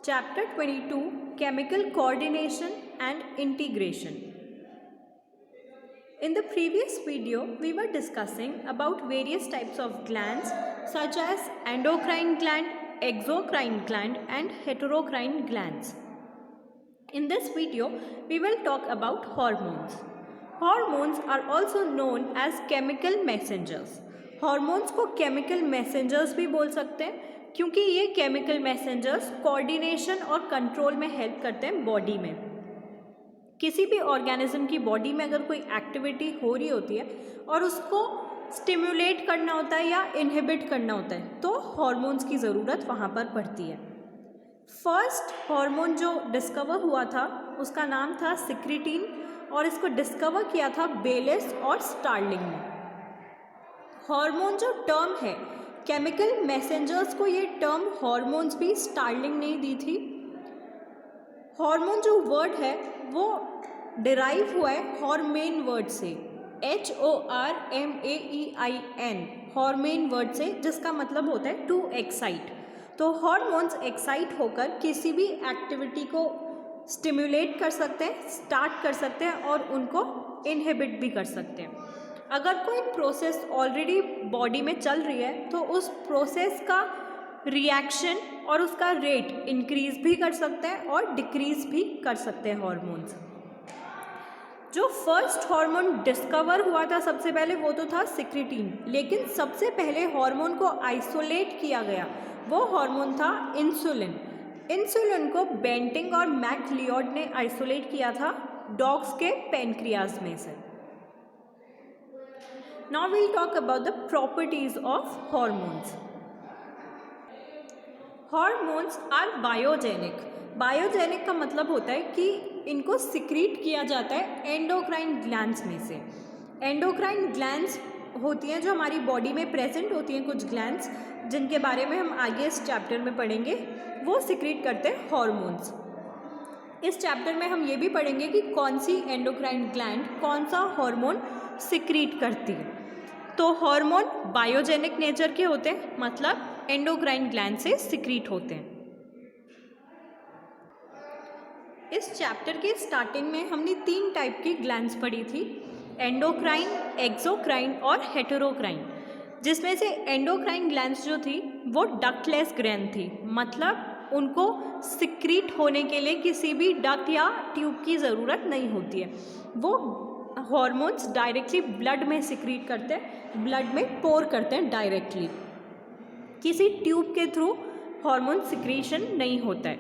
Chapter 22 Chemical Coordination and Integration. In the previous video, we were discussing about various types of glands such as endocrine gland, exocrine gland and heterocrine glands. In this video, we will talk about hormones. Hormones are also known as chemical messengers. Hormones को chemical messengers भी बोल सकते हैं क्योंकि ये chemical messengers coordination और control में help करते हैं body में. किसी भी ऑर्गेनिज्म की बॉडी में अगर कोई एक्टिविटी हो रही होती है और उसको स्टिम्युलेट करना होता है या इनहिबिट करना होता है तो हॉर्मोन्स की ज़रूरत वहाँ पर पड़ती है. फर्स्ट हार्मोन जो डिस्कवर हुआ था उसका नाम था सिक्रिटीन और इसको डिस्कवर किया था बेलिस और स्टार्लिंग ने. हार्मोन जो टर्म है केमिकल मैसेंजर्स को ये टर्म हार्मोन्स भी स्टार्लिंग ने दी थी. हार्मोन जो वर्ड है वो डिराइव हुआ है हॉर्मेन वर्ड से, HORMAEIN हॉर्मेन वर्ड से, जिसका मतलब होता है टू एक्साइट. तो हार्मोन्स एक्साइट होकर किसी भी एक्टिविटी को स्टिम्युलेट कर सकते हैं, स्टार्ट कर सकते हैं और उनको इनहिबिट भी कर सकते हैं. अगर कोई प्रोसेस ऑलरेडी बॉडी में चल रही है तो उस प्रोसेस का रिएक्शन और उसका रेट इंक्रीज भी कर सकते हैं और डिक्रीज भी कर सकते हैं हार्मोन्स. जो फर्स्ट हार्मोन डिस्कवर हुआ था सबसे पहले वो तो था सिक्रिटीन, लेकिन सबसे पहले हार्मोन को आइसोलेट किया गया वो हार्मोन था इंसुलिन. इंसुलिन को बेंटिंग और मैकलियोड ने आइसोलेट किया था डॉग्स के पेनक्रियाज में से. Now we will talk about the properties of hormones. Hormones are biogenic. Biogenic का मतलब होता है कि इनको सिक्रीट किया जाता है एंडोक्राइन ग्लैंड्स में से. एंडोक्राइन ग्लैंड्स होती हैं जो हमारी बॉडी में प्रेजेंट होती हैं, कुछ ग्लैंड्स जिनके बारे में हम आगे इस चैप्टर में पढ़ेंगे, वो सिक्रीट करते हैं हार्मोन्स. इस चैप्टर में हम ये भी पढ़ेंगे कि कौन सी एंडोक्राइन ग्लैंड कौन सा हार्मोन सिक्रीट करती है. तो हार्मोन बायोजेनिक नेचर के होते हैं, मतलब एंडोक्राइन ग्लैंड से सिक्रीट होते हैं. इस चैप्टर के स्टार्टिंग में हमने 3 टाइप की ग्लैंड्स पढ़ी थी, एंडोक्राइन, एक्सोक्राइन और हेटेरोक्राइन. जिसमें से एंडोक्राइन ग्लैंड्स जो थी वो डक्टलेस ग्लैंड थी, मतलब उनको सिक्रीट होने के लिए किसी भी डक्ट या ट्यूब की ज़रूरत नहीं होती है. वो हार्मोन्स डायरेक्टली ब्लड में सिक्रीट करते हैं, ब्लड में पोर करते हैं डायरेक्टली. किसी ट्यूब के थ्रू हार्मोन सिक्रीशन नहीं होता है.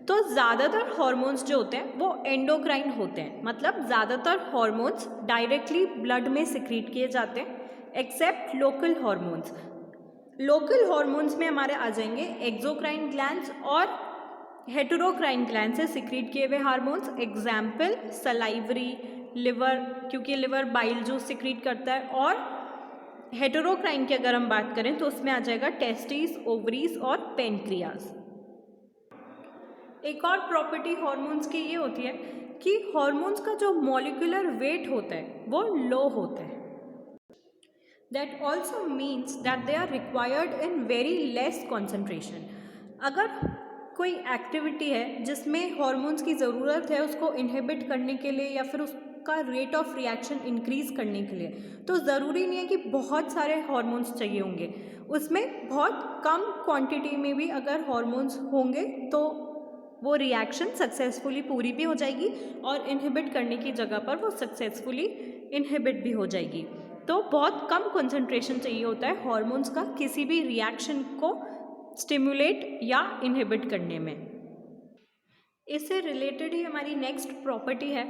तो ज़्यादातर हार्मोन्स जो होते हैं वो एंडोक्राइन होते हैं, मतलब ज़्यादातर हार्मोन्स डायरेक्टली ब्लड में सिक्रीट किए जाते हैं except local hormones. Local hormones में हमारे आ जाएंगे एक्सोक्राइन ग्लैंड्स और हेटेरोक्राइन ग्लैंड से सिक्रीट किए हुए हार्मोन्स. एग्जाम्पल सलाइवरी, लिवर, क्योंकि लिवर बाइल जूस सिक्रीट करता है. और हेटेरोक्राइन की अगर हम बात करें तो उसमें आ जाएगा टेस्टिस, ओवरीज और पेनक्रियाज. एक और प्रॉपर्टी हार्मोन्स की ये होती है कि हार्मोन्स का जो मॉलिक्यूलर वेट होता है वो लो होता है. That also means that they are required in very less concentration. अगर कोई एक्टिविटी है जिसमें हार्मोन्स की ज़रूरत है उसको इनहिबिट करने के लिए या फिर उसका रेट ऑफ रिएक्शन इंक्रीज़ करने के लिए, तो ज़रूरी नहीं है कि बहुत सारे हार्मोन्स चाहिए होंगे. उसमें बहुत कम क्वांटिटी में भी अगर हार्मोन्स होंगे तो वो रिएक्शन सक्सेसफुली पूरी भी हो जाएगी और इनहिबिट करने की जगह पर वो सक्सेसफुली इनहिबिट भी हो जाएगी. तो बहुत कम कंसंट्रेशन चाहिए होता है हार्मोन्स का किसी भी रिएक्शन को स्टिम्युलेट या इनहिबिट करने में. इससे रिलेटेड ही हमारी नेक्स्ट प्रॉपर्टी है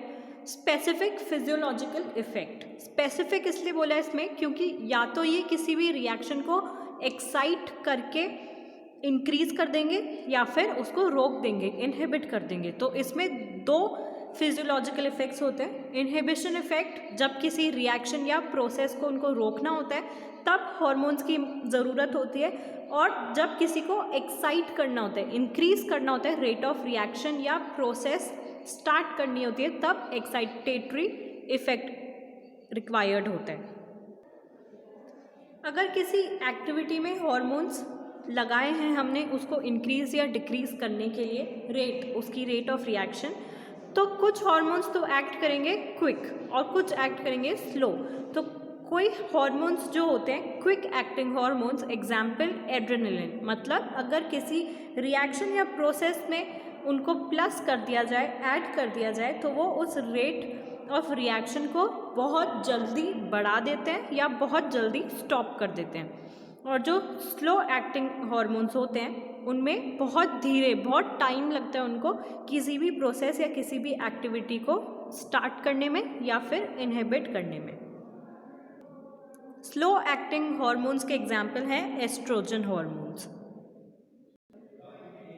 स्पेसिफिक फिजियोलॉजिकल इफेक्ट. स्पेसिफिक इसलिए बोला इसमें क्योंकि या तो ये किसी भी रिएक्शन को एक्साइट करके इंक्रीज कर देंगे या फिर उसको रोक देंगे, इनहिबिट कर देंगे. तो इसमें 2 फिजियोलॉजिकल इफेक्ट्स होते हैं. इनहिबिशन इफेक्ट जब किसी रिएक्शन या प्रोसेस को उनको रोकना होता है तब हार्मोन्स की ज़रूरत होती है, और जब किसी को एक्साइट करना होता है, इंक्रीज करना होता है रेट ऑफ रिएक्शन या प्रोसेस स्टार्ट करनी होती है, तब एक्साइटेटरी इफेक्ट रिक्वायर्ड होता है. अगर किसी एक्टिविटी में हार्मोन्स लगाए हैं हमने उसको इंक्रीज़ या डिक्रीज़ करने के लिए रेट, उसकी रेट ऑफ रिएक्शन। तो कुछ हार्मोन्स तो एक्ट करेंगे क्विक और कुछ एक्ट करेंगे स्लो। तो कोई हार्मोन्स जो होते हैं quick acting hormones, example adrenaline, मतलब अगर किसी रिएक्शन या प्रोसेस में उनको प्लस कर दिया जाए, ऐड कर दिया जाए, तो वो उस रेट ऑफ रिएक्शन को बहुत जल्दी बढ़ा देते हैं या बहुत जल्दी स्टॉप कर देते हैं। और जो स्लो एक्टिंग हार्मोन्स होते हैं उनमें बहुत धीरे, बहुत टाइम लगता है उनको किसी भी प्रोसेस या किसी भी एक्टिविटी को स्टार्ट करने में या फिर इनहिबिट करने में। स्लो एक्टिंग हार्मोन्स के एग्जाम्पल हैं एस्ट्रोजन हार्मोन्स।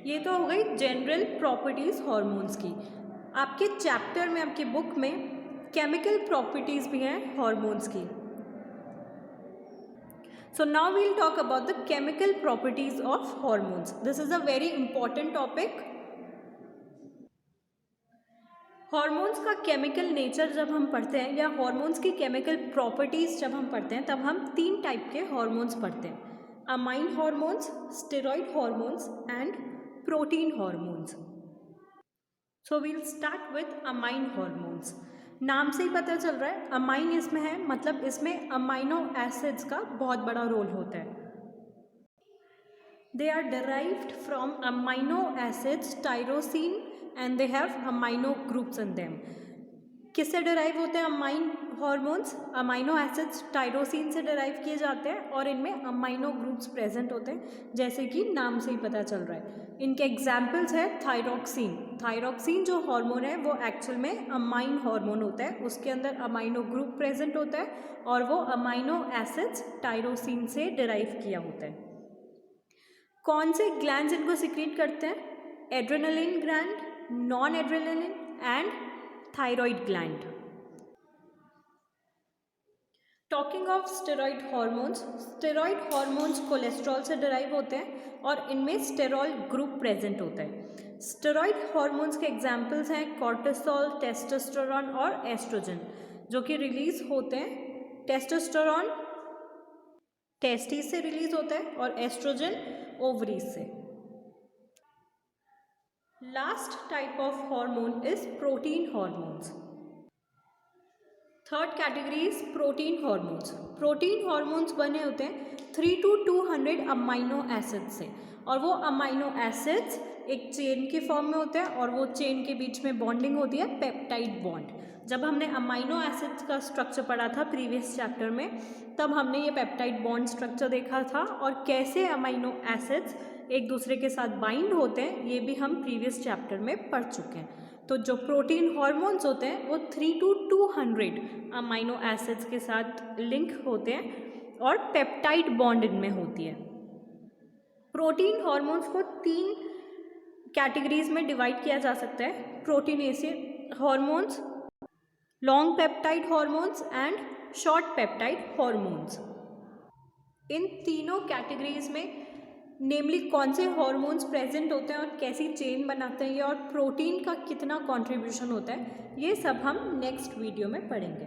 ये तो हो गई जनरल प्रॉपर्टीज़ हार्मोन्स की। आपके चैप्टर में, आपकी बुक में केमिकल प्रॉपर्टीज़ भी हैं हार्मोन्स की। So now we'll talk about the chemical properties of hormones. This is a very important topic. Hormones का केमिकल नेचर जब हम पढ़ते हैं या हॉर्मोन्स की केमिकल प्रॉपर्टीज़ जब हम पढ़ते हैं, तब हम 3 टाइप के हॉर्मोन्स पढ़ते हैं: amine hormones, steroid hormones and protein hormones. So we'll start with amine hormones. नाम से ही पता चल रहा है अमाइन इसमें है, मतलब इसमें अमाइनो एसिड्स का बहुत बड़ा रोल होता है। They are derived from amino acids tyrosine and they have amino groups in them. किससे डिराइव होते हैं amine hormones? Amino acids tyrosine से डिराइव किए जाते हैं और इनमें अमाइनो ग्रुप्स प्रेजेंट होते हैं, जैसे कि नाम से ही पता चल रहा है। इनके एग्जाम्पल्स है थायरॉक्सिन। थायरॉक्सिन जो हार्मोन है वो एक्चुअल में अमाइन हार्मोन होता है, उसके अंदर अमाइनो ग्रुप प्रेजेंट होता है और वो अमाइनो एसिड्स टायरोसिन से डिराइव किया होता है। कौन से ग्लैंड्स इनको सिक्रीट करते हैं? Adrenaline gland, non adrenaline and thyroid gland. Talking of steroid hormones, steroid hormones cholesterol से डिराइव होते हैं और इनमें स्टेरॉल ग्रुप प्रेजेंट होता है। स्टेरॉइड हॉर्मोन्स के एग्जाम्पल्स हैं कॉर्टिसोल, टेस्टोस्टेरोन और एस्ट्रोजन, जो कि रिलीज होते हैं। टेस्टोस्टेरोन टेस्टिस से रिलीज होता है और एस्ट्रोजन ओवरीज से। Last type of hormone is protein hormones. Third category is protein hormones. Protein hormones बने होते हैं 3 to 200 अमाइनो एसिड से, और वो अमाइनो एसिड्स एक चेन के फॉर्म में होते हैं और वो चेन के बीच में बॉन्डिंग होती है पेप्टाइड बॉन्ड। जब हमने अमाइनो एसिड्स का स्ट्रक्चर पढ़ा था प्रीवियस चैप्टर में, तब हमने ये पेप्टाइड बॉन्ड स्ट्रक्चर देखा था और कैसे अमाइनो एसिड्स एक दूसरे के साथ बाइंड होते हैं, ये भी हम प्रीवियस चैप्टर में पढ़ चुके हैं। तो जो प्रोटीन हॉर्मोन्स होते हैं वो 3 to 200 अमाइनो एसिड्स के साथ लिंक होते हैं और पेप्टाइड बॉन्ड इनमें होती है। प्रोटीन हॉर्मोन्स को 3 कैटेगरीज में डिवाइड किया जा सकता है: proteinaceous hormones, long peptide hormones and short peptide hormones. इन तीनों कैटेगरीज में नेमली कौन से हॉर्मोन्स प्रेजेंट होते हैं और कैसी चेन बनाते हैं और प्रोटीन का कितना कंट्रीब्यूशन होता है, ये सब हम नेक्स्ट वीडियो में पढ़ेंगे।